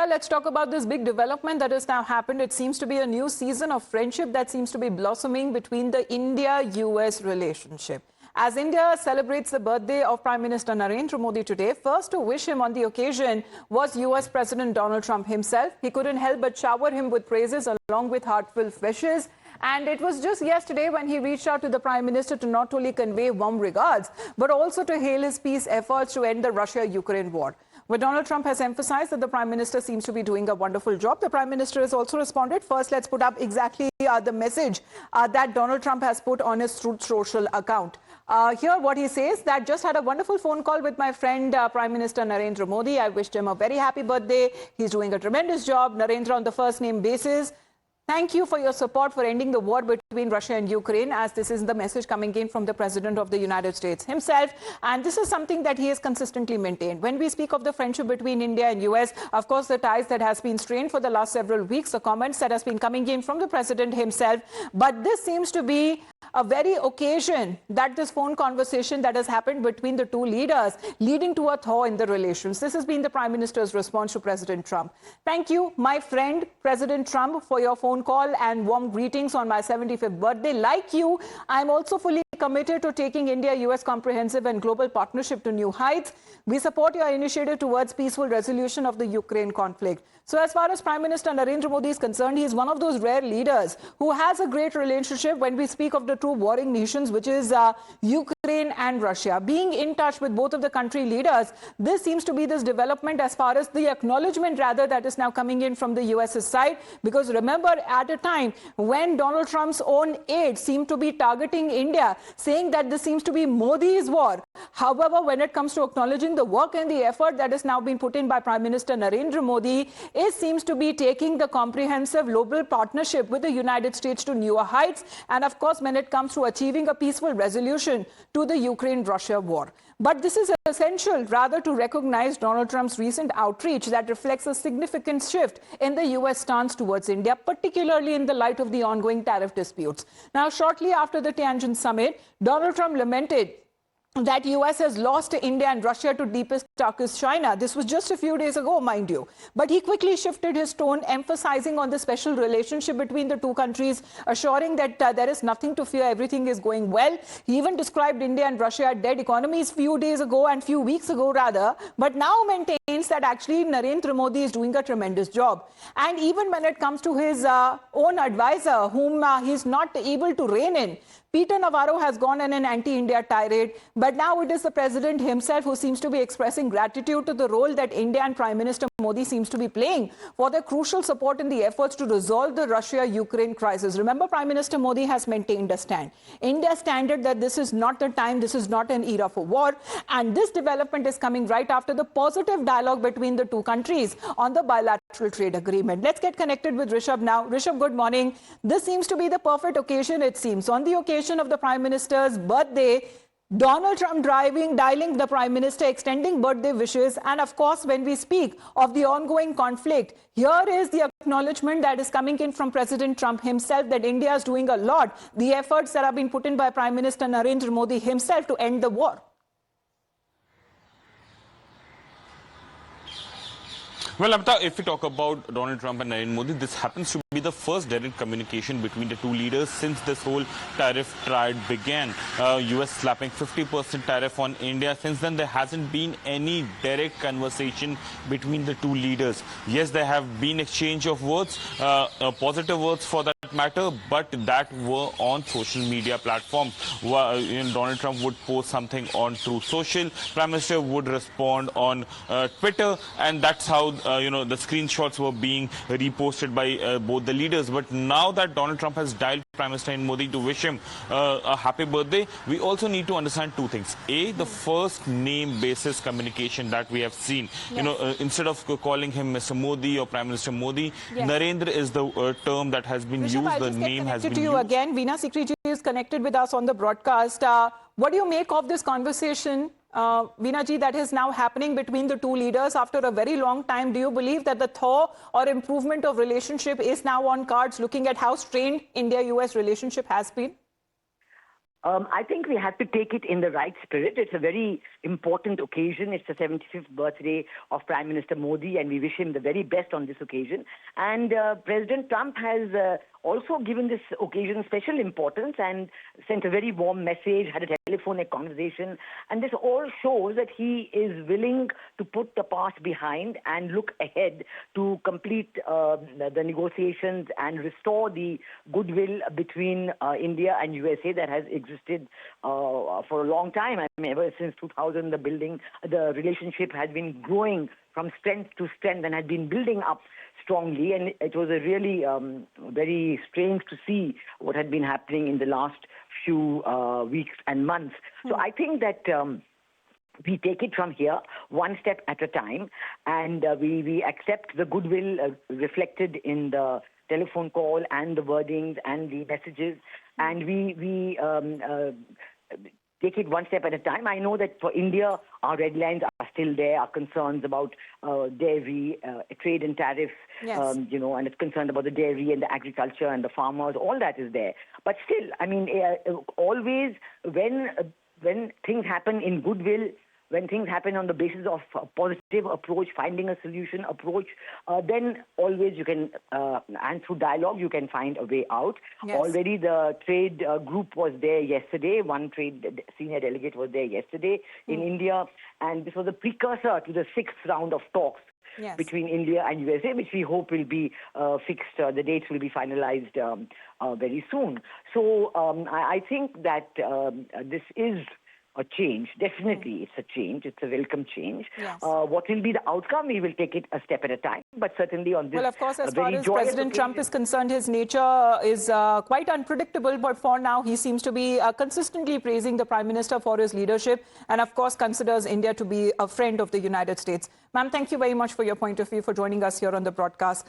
let's talk about this big development that has now happened. It seems to be a new season of friendship that seems to be blossoming between the India-US relationship. As India celebrates the birthday of Prime Minister Narendra Modi today, first to wish him on the occasion was US President Donald Trump himself. He couldn't help but shower him with praises along with heartfelt wishes. And it was just yesterday when he reached out to the Prime Minister to not only convey warm regards, but also to hail his peace efforts to end the Russia-Ukraine war. Where Donald Trump has emphasized that the Prime Minister seems to be doing a wonderful job. The Prime Minister has also responded. First, let's put up exactly the message that Donald Trump has put on his Truth Social account. Here what he says, that just had a wonderful phone call with my friend Prime Minister Narendra Modi. I wished him a very happy birthday. He's doing a tremendous job. Narendra on the first name basis. Thank you for your support for ending the war between Russia and Ukraine, as this is the message coming in from the President of the United States himself. And this is something that he has consistently maintained. When we speak of the friendship between India and US, of course, the ties that has been strained for the last several weeks, the comments that has been coming in from the President himself. But this seems to be a very occasion that this phone conversation that has happened between the two leaders leading to a thaw in the relations. This has been the Prime Minister's response to President Trump. Thank you, my friend, President Trump, for your phone call and warm greetings on my 75th birthday. Like you, I'm also fully committed to taking India-US comprehensive and global partnership to new heights. We support your initiative towards peaceful resolution of the Ukraine conflict. So as far as Prime Minister Narendra Modi is concerned, he is one of those rare leaders who has a great relationship when we speak of the two warring nations, which is Ukraine and Russia. Being in touch with both of the country leaders, this seems to be this development as far as the acknowledgement rather that is now coming in from the US's side. Because remember, at a time when Donald Trump's own aides seem to be targeting India, saying that this seems to be Modi's war. However, when it comes to acknowledging the work and the effort that is now being put in by Prime Minister Narendra Modi, it seems to be taking the comprehensive global partnership with the United States to newer heights. And of course, when it comes to achieving a peaceful resolution to the Ukraine-Russia war. But this is essential rather to recognize Donald Trump's recent outreach that reflects a significant shift in the US stance towards India, particularly in the light of the ongoing tariff disputes. Now, shortly after the Tianjin summit, Donald Trump lamented that US has lost India and Russia to deepest, darkest China. This was just a few days ago, mind you. But he quickly shifted his tone, emphasizing on the special relationship between the two countries, assuring that there is nothing to fear, everything is going well. He even described India and Russia as dead economies few days ago and few weeks ago rather, but now maintains that actually Narendra Modi is doing a tremendous job. And even when it comes to his own advisor, whom he's not able to rein in, Peter Navarro has gone on an anti-India tirade, but now it is the president himself who seems to be expressing gratitude to the role that India and Prime Minister Modi seems to be playing for their crucial support in the efforts to resolve the Russia-Ukraine crisis. Remember, Prime Minister Modi has maintained a stand. India's standard that this is not the time, this is not an era for war, and this development is coming right after the positive dialogue between the two countries on the bilateral trade agreement. Let's get connected with Rishabh now. Rishabh, good morning. This seems to be the perfect occasion, it seems. On the occasion of the Prime Minister's birthday, Donald Trump dialing the Prime Minister, extending birthday wishes. And of course, when we speak of the ongoing conflict, here is the acknowledgement that is coming in from President Trump himself that India is doing a lot. The efforts that have been put in by Prime Minister Narendra Modi himself to end the war. Well, Amita, if we talk about Donald Trump and Narendra Modi, this happens to be the first direct communication between the two leaders since this whole tariff triad began. US slapping 50% tariff on India. Since then, there hasn't been any direct conversation between the two leaders. Yes, there have been exchange of words, positive words for that matter, but that were on social media platforms. Donald Trump would post something on Truth Social, Prime Minister would respond on Twitter, and that's how the screenshots were being reposted by both the leaders. But now that Donald Trump has dialed Prime Minister Modi to wish him a happy birthday, we also need to understand two things. A, the first name basis communication that we have seen. Yes. Instead of calling him Mr. Modi or Prime Minister Modi, yes, Narendra is the term that has been used. The name has been to you used. Again, Veena Sikri is connected with us on the broadcast. What do you make of this conversation, Veena ji, that is now happening between the two leaders after a very long time? Do you believe that the thaw or improvement of relationship is now on cards, looking at how strained India-US relationship has been? I think we have to take it in the right spirit. It's a very important occasion. It's the 75th birthday of Prime Minister Modi, and we wish him the very best on this occasion. And President Trump has also given this occasion special importance and sent a very warm message, had a telephonic conversation. And this all shows that he is willing to put the past behind and look ahead to complete the negotiations and restore the goodwill between India and USA that has existed for a long time. I mean, ever since 2000, the relationship has been growing from strength to strength and had been building up strongly. And it was a really very strange to see what had been happening in the last few weeks and months. So I think that we take it from here, one step at a time, and we accept the goodwill reflected in the telephone call and the wordings and the messages, and we take it one step at a time. I know that for India, our red lines are still there, our concerns about dairy, trade and tariffs, Yes. And it's concerned about the dairy and the agriculture and the farmers, all that is there. But still, I mean, always when things happen in goodwill, when things happen on the basis of a positive approach, finding a solution approach, then always you can, and through dialogue, you can find a way out. Yes. Already the trade group was there yesterday. One trade senior delegate was there yesterday in India. And this was a precursor to the 6th round of talks between India and USA, which we hope will be fixed. The dates will be finalized very soon. So I think that this is a change. Definitely, it's a change. It's a welcome change. Yes. What will be the outcome? We will take it a step at a time. But certainly on this, well, of course, as far very as joyous President Trump occasion, is concerned, his nature is quite unpredictable. But for now, he seems to be consistently praising the Prime Minister for his leadership and, of course, considers India to be a friend of the United States. Ma'am, thank you very much for your point of view, for joining us here on the broadcast.